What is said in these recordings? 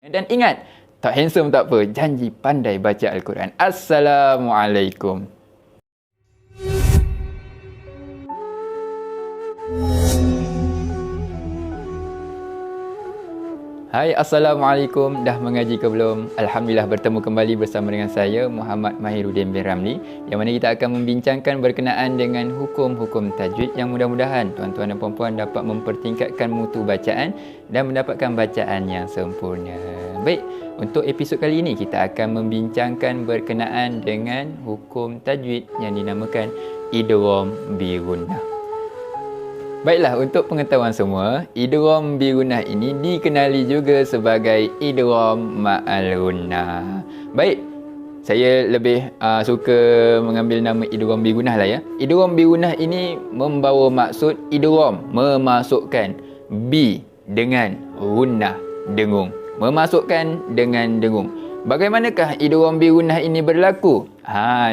Dan ingat, tak handsome tak apa, janji pandai baca Al-Quran. Assalamualaikum. Hai, Assalamualaikum. Dah mengaji ke belum? Alhamdulillah bertemu kembali bersama dengan saya, Muhammad Mahiruddin bin Ramli, yang mana kita akan membincangkan berkenaan dengan hukum-hukum tajwid yang mudah-mudahan tuan-tuan dan puan-puan dapat mempertingkatkan mutu bacaan dan mendapatkan bacaan yang sempurna. Baik, untuk episod kali ini kita akan membincangkan berkenaan dengan hukum tajwid yang dinamakan idgham bi gunnah. Baiklah, untuk pengetahuan semua, idgham bi gunnah ini dikenali juga sebagai idgham ma'al gunnah. Baik, saya lebih suka mengambil nama idgham bi gunnah lah ya. Idgham bi gunnah ini membawa maksud idgham, memasukkan bi dengan gunnah, dengung. Memasukkan dengan dengung. Bagaimanakah idgham bi gunnah ini berlaku?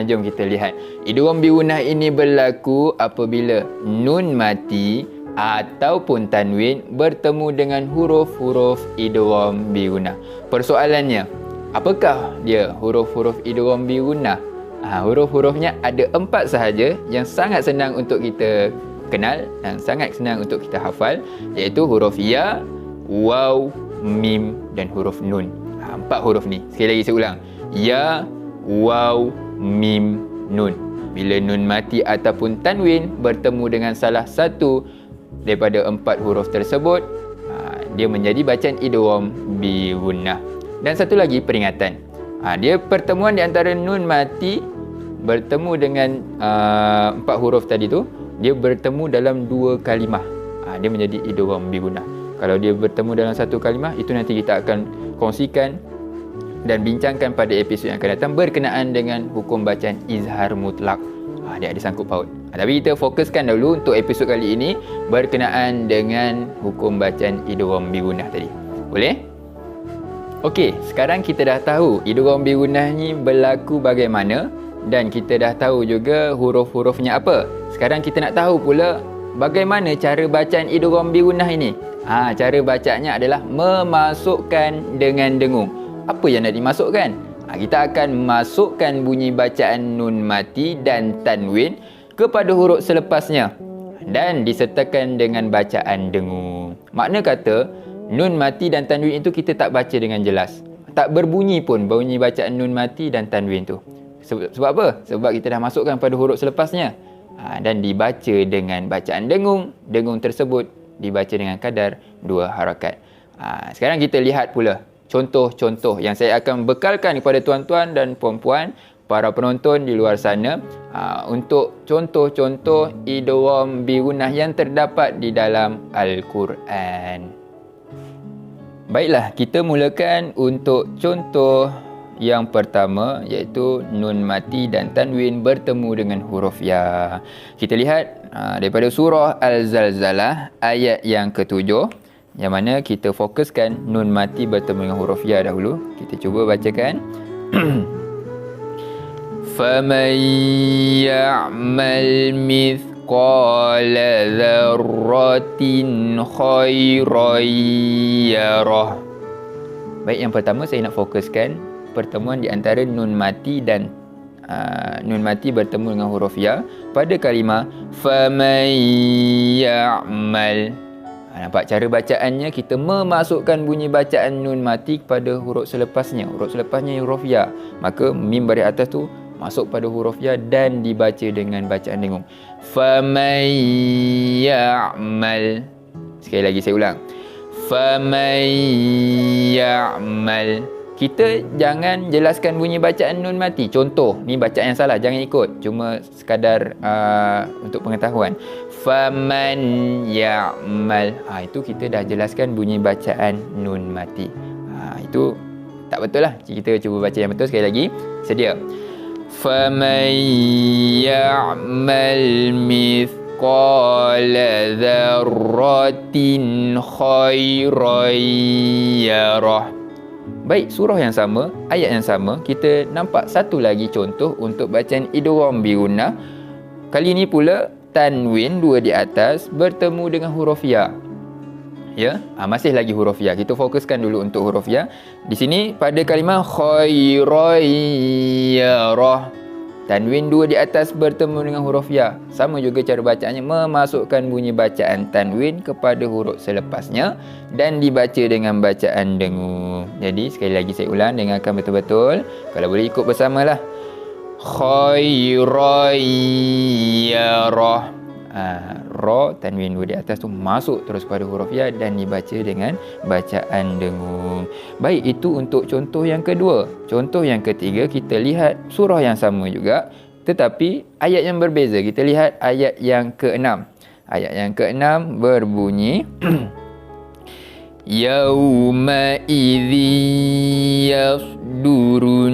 Jom kita lihat. Idgham bi gunnah ini berlaku apabila nun mati ataupun tanwin bertemu dengan huruf-huruf idgham bi gunnah. Persoalannya, apakah dia huruf-huruf idgham bi gunnah? Huruf-hurufnya ada 4 sahaja yang sangat senang untuk kita kenal dan sangat senang untuk kita hafal, iaitu huruf ya, waw, mim dan huruf nun. 4 huruf ni. Sekali lagi saya ulang. Ya, waw, mim, nun. Bila nun mati ataupun tanwin bertemu dengan salah satu daripada 4 huruf tersebut, dia menjadi bacaan idgham bi gunnah. Dan satu lagi peringatan. Dia pertemuan di antara nun mati bertemu dengan 4 huruf tadi tu, dia bertemu dalam 2 kalimah. Dia menjadi idgham bi gunnah. Kalau dia bertemu dalam 1 kalimah, itu nanti kita akan kongsikan dan bincangkan pada episod yang akan datang berkenaan dengan hukum bacaan izhar mutlak. Dia ada sangkut paut. Tapi kita fokuskan dahulu untuk episod kali ini berkenaan dengan hukum bacaan idgham bi gunnah tadi. Boleh? Okey, sekarang kita dah tahu idgham bi gunnah ni berlaku bagaimana dan kita dah tahu juga huruf-hurufnya apa. Sekarang kita nak tahu pula bagaimana cara bacaan idgham bi gunnah ini. Cara bacanya adalah memasukkan dengan dengung. Apa yang nak dimasukkan? Kita akan masukkan bunyi bacaan nun mati dan tanwin kepada huruf selepasnya dan disertakan dengan bacaan dengung. Makna kata, nun mati dan tanwin itu kita tak baca dengan jelas. Tak berbunyi pun bunyi bacaan nun mati dan tanwin tu. Sebab apa? Sebab kita dah masukkan pada huruf selepasnya. Dan dibaca dengan bacaan dengung. Dengung tersebut dibaca dengan kadar 2 harakat. Sekarang kita lihat pula contoh-contoh yang saya akan bekalkan kepada tuan-tuan dan puan-puan, para penonton di luar sana, untuk contoh-contoh idgham bi gunnah yang terdapat di dalam Al-Quran. Baiklah, kita mulakan untuk contoh yang pertama, iaitu nun mati dan tanwin bertemu dengan huruf ya. Kita lihat daripada surah Al-Zalzalah ayat yang ke-7, yang mana kita fokuskan nun mati bertemu dengan huruf ya dahulu. Kita cuba bacakan. فَمَنْ يَعْمَلْ مِثْقَالَ ذَرَّةٍ خَيْرًا يَرَهُ. Baik, yang pertama saya nak fokuskan pertemuan di antara nun mati dan nun mati bertemu dengan huruf ya pada kalimah faman ya'mal. Nampak cara bacaannya, kita memasukkan bunyi bacaan nun mati kepada huruf selepasnya. Huruf selepasnya yang huruf ya, maka mim baris atas tu masuk pada huruf ya dan dibaca dengan bacaan dengung. Faman ya'mal. Sekali lagi saya ulang. Faman ya'mal. Kita jangan jelaskan bunyi bacaan nun mati. Contoh, ni bacaan yang salah, jangan ikut. Cuma sekadar untuk pengetahuan. Faman ya'mal. Itu kita dah jelaskan bunyi bacaan nun mati. Itu tak betul lah. Kita cuba baca yang betul sekali lagi. Sedia. Faman ya'mal mithqala dzarratin khairan yarah. Baik, surah yang sama, ayat yang sama, kita nampak satu lagi contoh untuk bacaan idgham bi gunnah. Kali ini pula tanwin 2 di atas bertemu dengan huruf ya. Ya, masih lagi huruf ya. Kita fokuskan dulu untuk huruf ya. Di sini pada kalimah khairayyarah, tanwin 2 di atas bertemu dengan huruf ya. Sama juga cara bacaannya, memasukkan bunyi bacaan tanwin kepada huruf selepasnya dan dibaca dengan bacaan dengung. Jadi sekali lagi saya ulang, dengarkan betul-betul. Kalau boleh ikut bersamalah. Khairayyarah. Ra, tanwin 2 di atas tu masuk terus pada huruf ya dan dibaca dengan bacaan dengung. Baik, itu untuk contoh yang kedua. Contoh yang ketiga, kita lihat surah yang sama juga tetapi ayat yang berbeza. Kita lihat ayat yang ke-6. Ayat yang ke-6 berbunyi Yauma idzi yasdurun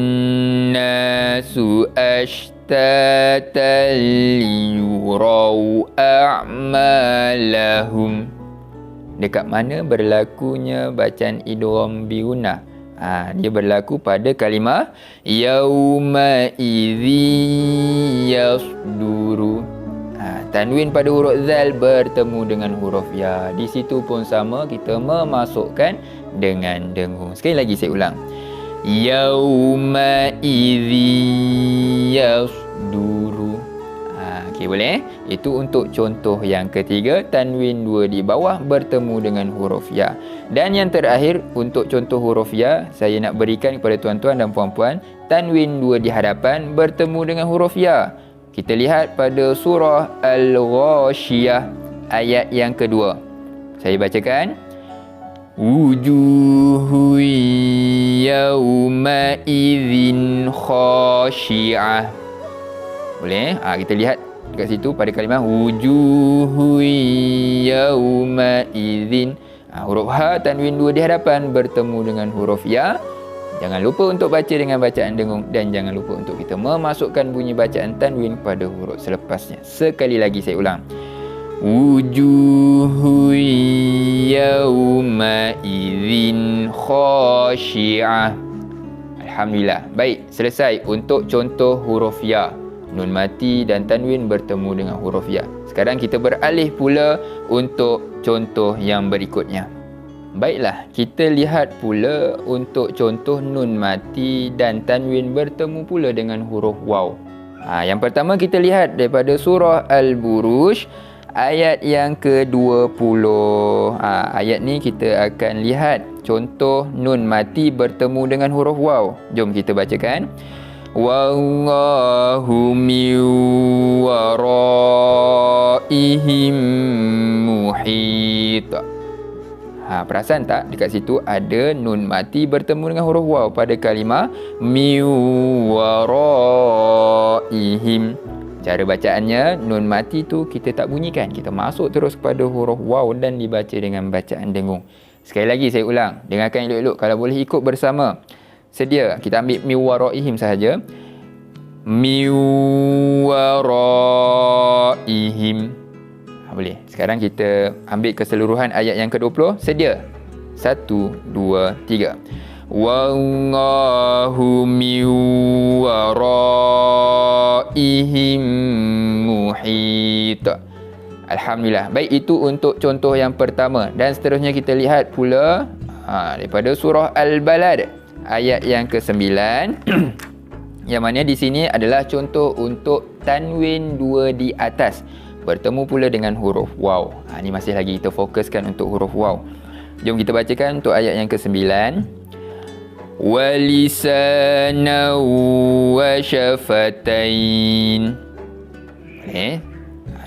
nasu ashtatan liyurau a'malahum. Dekat mana berlakunya bacaan idgham bi gunnah? Dia berlaku pada kalimah yauma idzi yasduru. Tanwin pada huruf zal bertemu dengan huruf ya. Di situ pun sama, kita memasukkan dengan dengung. Sekali lagi saya ulang. Yauma idzi yasduru. Okey, boleh? Itu untuk contoh yang ketiga, tanwin 2 di bawah bertemu dengan huruf ya. Dan yang terakhir untuk contoh huruf ya, saya nak berikan kepada tuan-tuan dan puan-puan, tanwin 2 di hadapan bertemu dengan huruf ya. Kita lihat pada surah Al-Ghashiyah ayat yang kedua. Saya bacakan. Wujuhu yawma idzin khashi'ah. Boleh? Kita lihat dekat situ pada kalimah wujuhu yawma idzin. Huruf ha, tanwin 2 di hadapan bertemu dengan huruf ya. Jangan lupa untuk baca dengan bacaan dengung dan jangan lupa untuk kita memasukkan bunyi bacaan tanwin pada huruf selepasnya. Sekali lagi saya ulang. Wujuhu yawma idzin khashi'ah. Alhamdulillah. Baik, selesai untuk contoh huruf ya. Nun mati dan tanwin bertemu dengan huruf ya. Sekarang kita beralih pula untuk contoh yang berikutnya. Baiklah, kita lihat pula untuk contoh nun mati dan tanwin bertemu pula dengan huruf waw. Yang pertama kita lihat daripada surah Al-Buruj ayat yang ke-20. Ayat ni kita akan lihat contoh nun mati bertemu dengan huruf waw. Jom kita bacakan. Wallahu min waraihim muhit. Perasan tak dekat situ ada nun mati bertemu dengan huruf waw pada kalimah min waraihim. Cara bacaannya, nun mati tu kita tak bunyikan, kita masuk terus kepada huruf waw dan dibaca dengan bacaan dengung. Sekali lagi saya ulang, dengarkan elok-elok, kalau boleh ikut bersama. Sedia, kita ambil min waraihim sahaja. Min waraihim. Boleh. Sekarang kita ambil keseluruhan ayat yang ke-20. Sedia? 1, 2, 3. Wallahu min waraihim muhit. Alhamdulillah. Baik, itu untuk contoh yang pertama. Dan seterusnya kita lihat pula daripada surah Al-Balad ayat yang ke-9. Yang mana di sini adalah contoh untuk tanwin 2 di atas bertemu pula dengan huruf waw. Ini masih lagi kita fokuskan untuk huruf waw. Jom kita bacakan untuk ayat yang ke-9. Walisanan wa syafatain.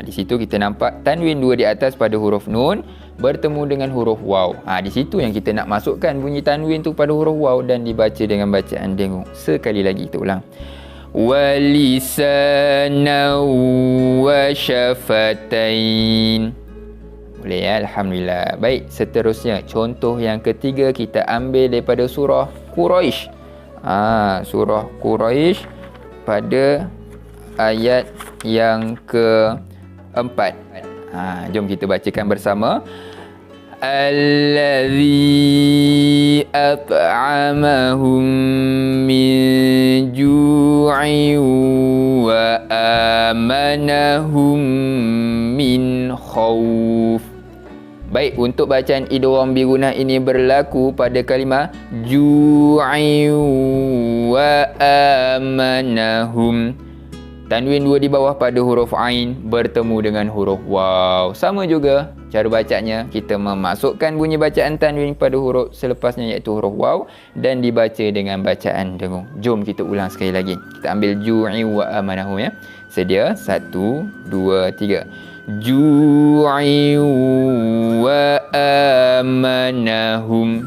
Di situ kita nampak tanwin 2 di atas pada huruf nun bertemu dengan huruf waw. Di situ yang kita nak masukkan bunyi tanwin tu pada huruf waw dan dibaca dengan bacaan dengung. Sekali lagi kita ulang. Walisanan wa syafatain. Boleh ya? Alhamdulillah. Baik, seterusnya contoh yang ketiga kita ambil daripada surah Quraisy. Surah Quraisy pada ayat yang ke-4. Jom kita bacakan bersama. Allazi at'amahum min ju'in wa amanahum min khawf. Baik, untuk bacaan idgham bi gunnah ini berlaku pada kalimah ju'i wa amanahum. Tanwin 2 di bawah pada huruf ain bertemu dengan huruf waw. Sama juga cara bacanya, kita memasukkan bunyi bacaan tanwin pada huruf selepasnya iaitu huruf waw dan dibaca dengan bacaan dengung. Jom kita ulang sekali lagi. Kita ambil ju'i wa amanahum ya. Sedia 1 2 3. Ju'i wa amanahum.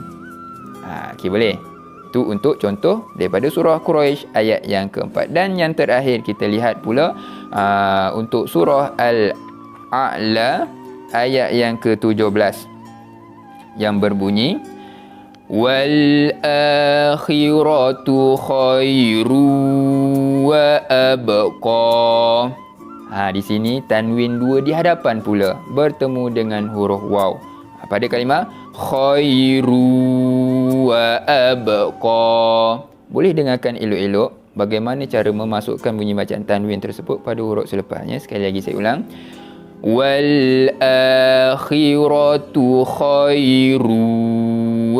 Okey, boleh. Itu untuk contoh daripada surah Quraisy ayat yang keempat. Dan yang terakhir kita lihat pula untuk surah Al-A'la ayat yang ke-17 yang berbunyi wal akhiratu khairu wa abqa. Di sini tanwin 2 di hadapan pula bertemu dengan huruf waw pada kalimah khairu wa abqa. Boleh dengarkan elok-elok bagaimana cara memasukkan bunyi bacaan tanwin tersebut pada huruf selepasnya. Sekali lagi saya ulang. Wal akhiratu khairu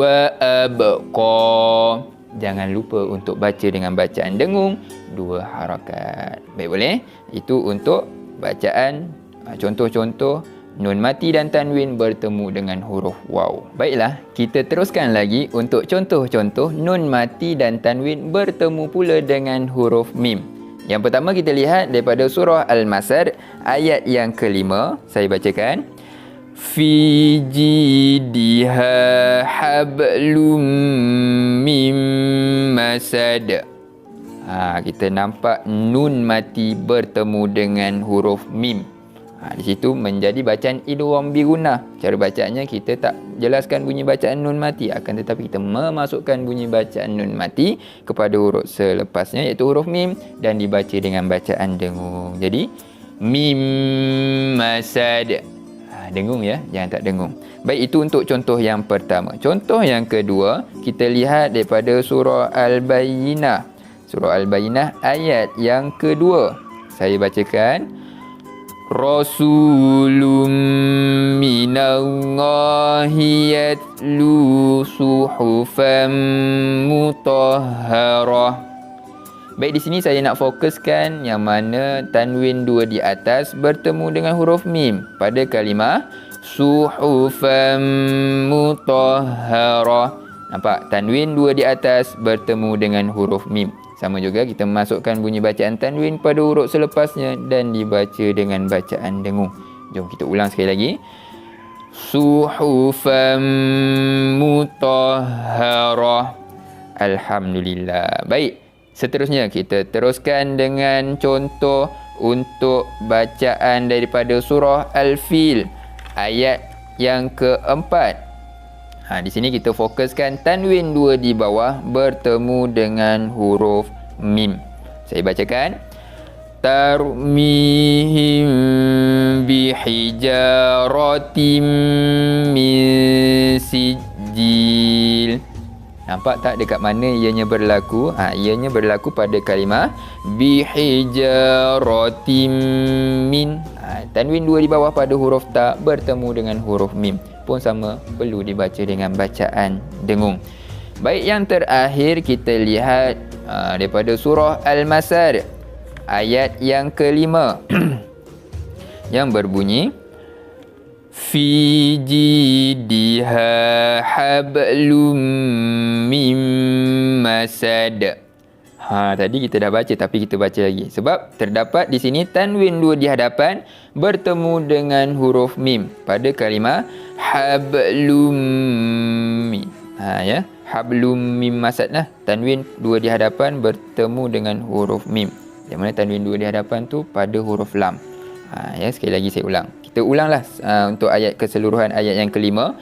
wa abqa. Jangan lupa untuk baca dengan bacaan dengung 2 harakat. Baik, boleh? Itu untuk bacaan contoh-contoh nun mati dan tanwin bertemu dengan huruf waw. Baiklah, kita teruskan lagi untuk contoh-contoh nun mati dan tanwin bertemu pula dengan huruf mim. Yang pertama kita lihat daripada surah Al-Masad ayat yang ke-5. Saya bacakan. Fi jidha hablum mim masad. Kita nampak nun mati bertemu dengan huruf mim. Di situ menjadi bacaan idgham bi gunnah. Cara bacaannya kita tak jelaskan bunyi bacaan nun mati, akan tetapi kita memasukkan bunyi bacaan nun mati kepada huruf selepasnya iaitu huruf mim dan dibaca dengan bacaan dengung. Jadi mim masad. Dengung ya, jangan tak dengung. Baik, itu untuk contoh yang pertama. Contoh yang kedua, kita lihat daripada surah Al-Bayyinah. Surah Al-Bayyinah ayat yang kedua. Saya bacakan. Rasulun minallahi yatlu suhufan mutahharah. Baik, di sini saya nak fokuskan yang mana tanwin 2 di atas bertemu dengan huruf mim pada kalimah suhufan mutahharah. Nampak? Tanwin 2 di atas bertemu dengan huruf mim. Sama juga kita masukkan bunyi bacaan tanwin pada huruf selepasnya dan dibaca dengan bacaan dengung. Jom kita ulang sekali lagi. Suhufan mutahharah. Alhamdulillah. Baik. Seterusnya kita teruskan dengan contoh untuk bacaan daripada surah Al-Fil ayat yang keempat. Di sini kita fokuskan tanwin 2 di bawah bertemu dengan huruf mim. Saya bacakan. Tarmihim bihijaratim min sijil. Nampak tak dekat mana ianya berlaku? Ianya berlaku pada kalimah bihijaratim min. Tanwin 2 di bawah pada huruf ta bertemu dengan huruf mim. Pun sama, perlu dibaca dengan bacaan dengung. Baik, yang terakhir kita lihat daripada surah Al-Masad ayat yang ke-5 yang berbunyi fi jidha hablum mim masad. Tadi kita dah baca tapi kita baca lagi sebab terdapat di sini tanwin 2 di hadapan bertemu dengan huruf mim pada kalimah hablum mim. Ya, hablum mim masad lah. Tanwin 2 di hadapan bertemu dengan huruf mim. Yang mana tanwin 2 di hadapan tu pada huruf lam. Ya, sekali lagi saya ulang. Kita ulanglah untuk ayat keseluruhan ayat yang ke-5.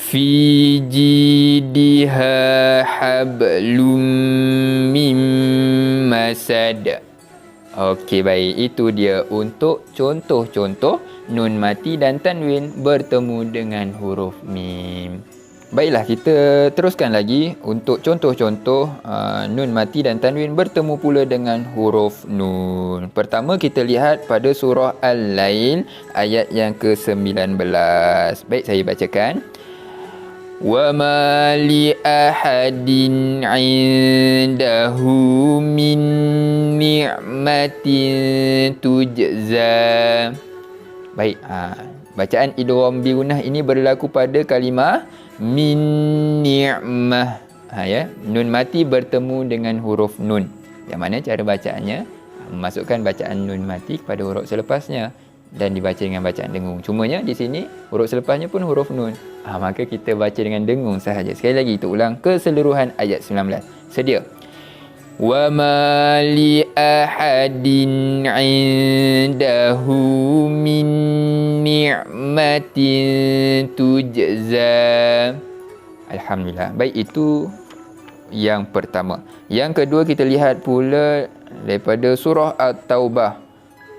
Fi jidha hablum mim masad. Okey, baik. Itu dia untuk contoh-contoh nun mati dan tanwin bertemu dengan huruf mim. Baiklah, kita teruskan lagi untuk contoh-contoh nun mati dan tanwin bertemu pula dengan huruf nun. Pertama kita lihat pada surah Al-Lail ayat yang ke-19. Baik, saya bacakan. Wa ma li ahadin 'indahu min ni'matin tujza. Baik, bacaan idgham bi gunnah ini berlaku pada kalimah min ni'mah. Ya, nun mati bertemu dengan huruf nun. Yang mana cara bacaannya? Memasukkan bacaan nun mati kepada huruf selepasnya dan dibaca dengan bacaan dengung. Cumanya di sini huruf selepasnya pun huruf nun. Maka kita baca dengan dengung sahaja. Sekali lagi kita ulang keseluruhan ayat 19. Sedia. Wa ma li ahadin 'indahu min ni'matin tujza. Alhamdulillah. Baik, itu yang pertama. Yang kedua kita lihat pula daripada surah At-Taubah,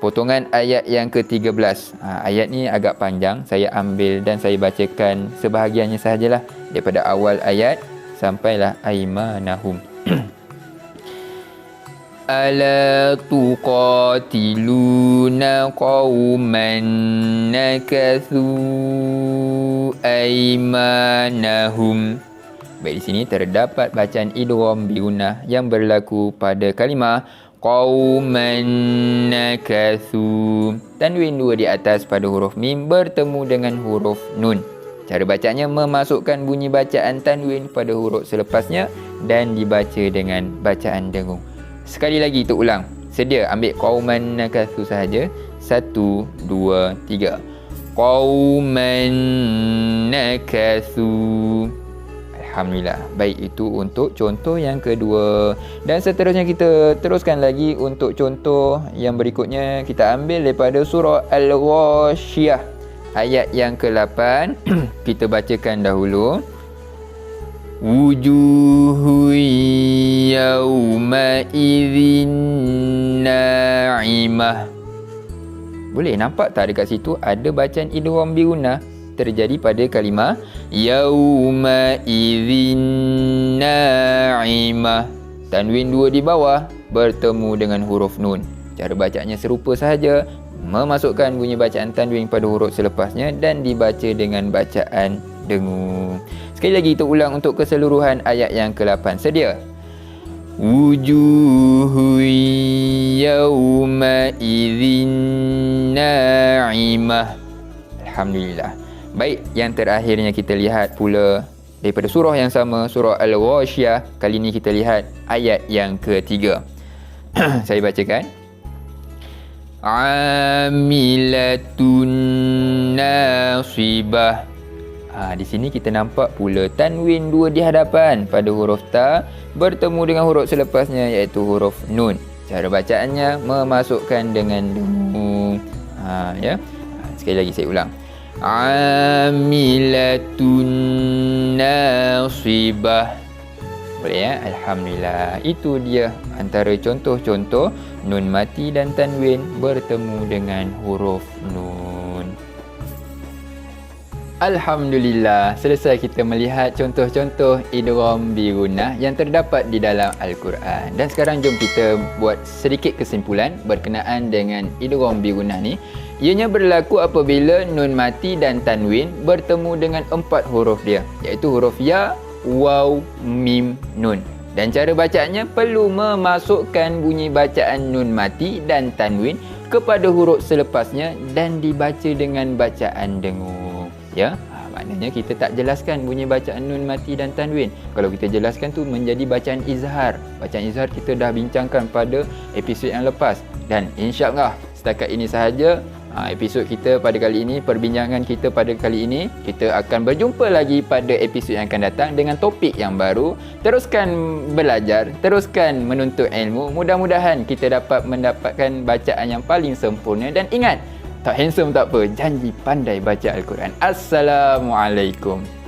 potongan ayat yang ke-13. Ayat ni agak panjang, saya ambil dan saya bacakan sebahagiannya sahajalah daripada awal ayat sampailah aimanahum. Ala tuqatiluna qauman nakathu aimanahum. Baik, di sini terdapat bacaan idgham bi gunnah yang berlaku pada kalimah qauman nakathu. Tanwin dua di atas pada huruf mim bertemu dengan huruf nun. Cara bacanya memasukkan bunyi bacaan tanwin pada huruf selepasnya dan dibaca dengan bacaan dengung. Sekali lagi kita ulang. Sedia, ambil qauman nakathu sahaja. 1, 2, 3. Qauman nakathu. Alhamdulillah. Baik, itu untuk contoh yang kedua. Dan seterusnya kita teruskan lagi untuk contoh yang berikutnya. Kita ambil daripada surah Al-Ghashiyah ayat yang ke-8. Kita bacakan dahulu. Wujuhu yawma idzin na'imah. Boleh nampak tak dekat situ ada bacaan idgham bi gunnah terjadi pada kalimah yauma idzin na'imah. Tanwin dua di bawah bertemu dengan huruf nun. Cara bacanya serupa sahaja, memasukkan bunyi bacaan tanwin pada huruf selepasnya dan dibaca dengan bacaan dengung. Sekali lagi kita ulang untuk keseluruhan ayat yang ke-8. Sedia. Wujuhu yawma idzin na'imah. Alhamdulillah. Baik, yang terakhirnya kita lihat pula daripada surah yang sama, surah Al-Ghashiyah. Kali ini kita lihat ayat yang ke-3. Saya bacakan. Amilatun nasibah. Di sini kita nampak pula tanwin dua di hadapan pada huruf ta bertemu dengan huruf selepasnya iaitu huruf nun. Cara bacaannya memasukkan dengan dengung. Ya. Sekali lagi saya ulang. Amilatun nasibah. Boleh ya? Alhamdulillah. Itu dia antara contoh-contoh nun mati dan tanwin bertemu dengan huruf nun. Alhamdulillah, selesai kita melihat contoh-contoh idgham bi gunnah yang terdapat di dalam Al-Quran. Dan sekarang jom kita buat sedikit kesimpulan berkenaan dengan idgham bi gunnah ni. Ianya berlaku apabila nun mati dan tanwin bertemu dengan 4 huruf dia, iaitu huruf ya, waw, mim, nun. Dan cara bacaannya perlu memasukkan bunyi bacaan nun mati dan tanwin kepada huruf selepasnya dan dibaca dengan bacaan dengung. Ya, maknanya kita tak jelaskan bunyi bacaan nun mati dan tanwin. Kalau kita jelaskan tu menjadi bacaan izhar. Bacaan izhar kita dah bincangkan pada episod yang lepas. Dan insya-Allah setakat ini sahaja episod kita pada kali ini, perbincangan kita pada kali ini. Kita akan berjumpa lagi pada episod yang akan datang dengan topik yang baru. Teruskan belajar, teruskan menuntut ilmu. Mudah-mudahan kita dapat mendapatkan bacaan yang paling sempurna. Dan ingat, tak handsome tak apa, janji pandai baca Al-Quran. Assalamualaikum.